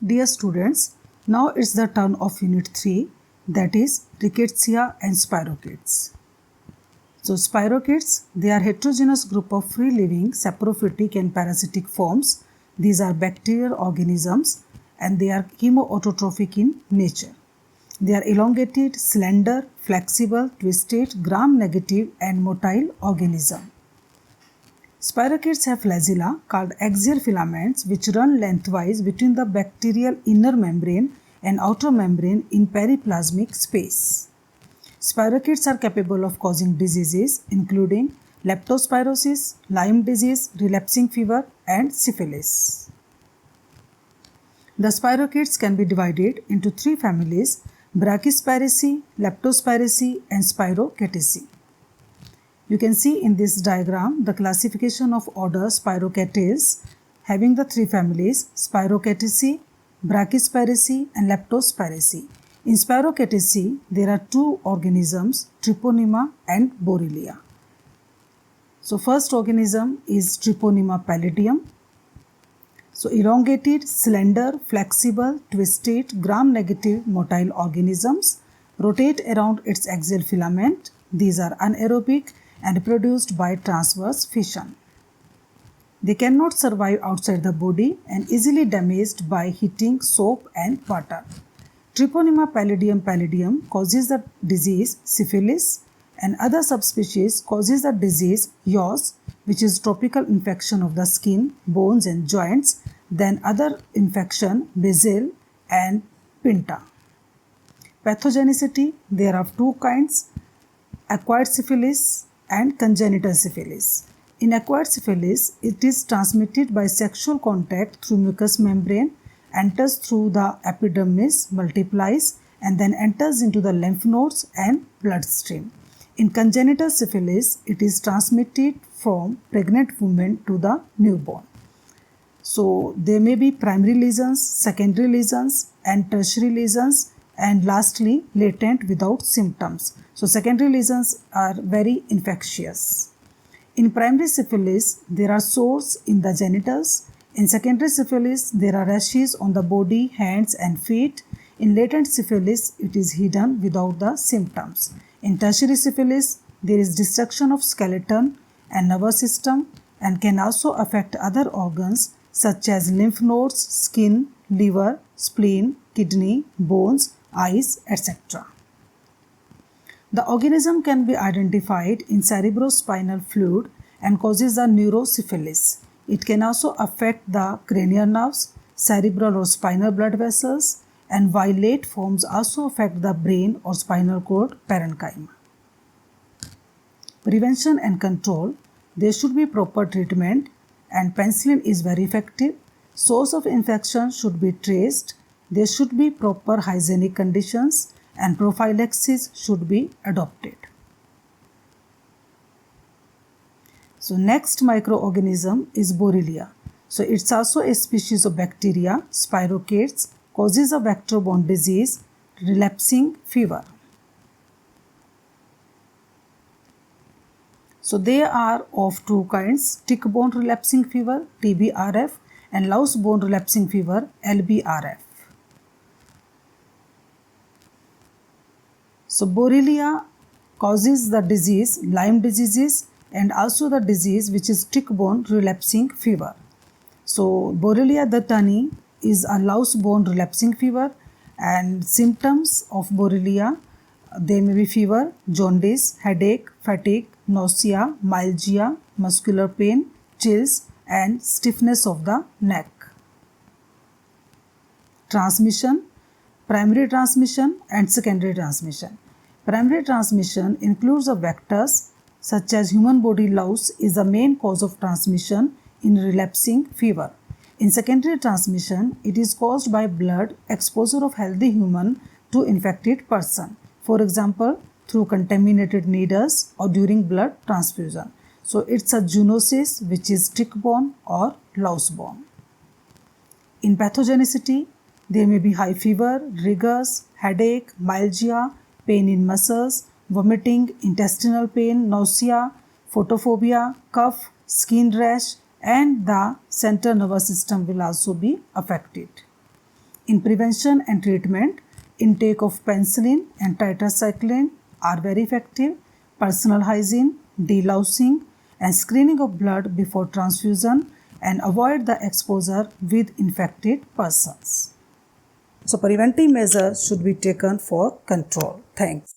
Dear students, now it's the turn of Unit 3, that is Rickettsia and Spirochetes. So spirochetes, they are heterogeneous group of free-living saprophytic and parasitic forms. These are bacterial organisms and they are chemoautotrophic in nature. They are elongated, slender, flexible, twisted, gram-negative and motile organism. Spirochetes have flagella called axial filaments which run lengthwise between the bacterial inner membrane and outer membrane in periplasmic space. Spirochetes are capable of causing diseases including leptospirosis, Lyme disease, relapsing fever and syphilis. The spirochetes can be divided into three families: Brachyspiraceae, Leptospiraceae and Spirochetacea. You can see in this diagram the classification of order Spirochetes having the three families Spirochetacea, Brachyspiraceae and Leptospiraceae. In Spirochetacea, there are two organisms, Treponema and Borrelia. So first organism is Treponema pallidum. So elongated, slender, flexible, twisted, gram-negative motile organisms rotate around its axial filament. These are anaerobic and produced by transverse fission. They cannot survive outside the body and easily damaged by heating soap and water. Treponema pallidum causes the disease syphilis and other subspecies causes the disease yaws, which is tropical infection of the skin, bones and joints, then other infection Basile and Pinta. Pathogenicity, there are two kinds, acquired syphilis and congenital syphilis. In acquired syphilis, it is transmitted by sexual contact through mucous membrane, enters through the epidermis, multiplies and then enters into the lymph nodes and bloodstream. In congenital syphilis, it is transmitted from pregnant women to the newborn. So there may be primary lesions, secondary lesions and tertiary lesions and lastly latent without symptoms. So secondary lesions are very infectious. In primary syphilis, there are sores in the genitals. In secondary syphilis, there are rashes on the body, hands and feet. In latent syphilis, it is hidden without the symptoms. In tertiary syphilis, there is destruction of skeleton and nervous system and can also affect other organs such as lymph nodes, skin, liver, spleen, kidney, bones, eyes, etc. The organism can be identified in cerebrospinal fluid and causes the neurosyphilis. It can also affect the cranial nerves, cerebral or spinal blood vessels, and while late forms also affect the brain or spinal cord parenchyma. Prevention and control, there should be proper treatment and penicillin is very effective. Source of infection should be traced. There should be proper hygienic conditions and prophylaxis should be adopted. So next microorganism is Borrelia. So it's also a species of bacteria, spirochetes, causes a vector-borne disease, relapsing fever. So they are of two kinds, tick-borne relapsing fever, TBRF, and louse-borne relapsing fever, LBRF. So Borrelia causes the disease, Lyme diseases, and also the disease which is tick-borne relapsing fever. So Borrelia duttonii is a louse-borne relapsing fever and symptoms of Borrelia, they may be fever, jaundice, headache, fatigue, nausea, myalgia, muscular pain, chills and stiffness of the neck. Transmission, primary transmission and secondary transmission. Primary transmission includes the vectors such as human body louse is the main cause of transmission in relapsing fever. In secondary transmission, it is caused by blood exposure of healthy human to infected person. For example, through contaminated needles or during blood transfusion. So it's a zoonosis which is tick-borne or louse-borne. In pathogenicity, there may be high fever, rigors, headache, myalgia, pain in muscles, vomiting, intestinal pain, nausea, photophobia, cough, skin rash and the central nervous system will also be affected. In prevention and treatment, intake of penicillin and tetracycline are very effective. Personal hygiene, delousing, and screening of blood before transfusion, and avoid the exposure with infected persons. So preventive measures should be taken for control. Thanks.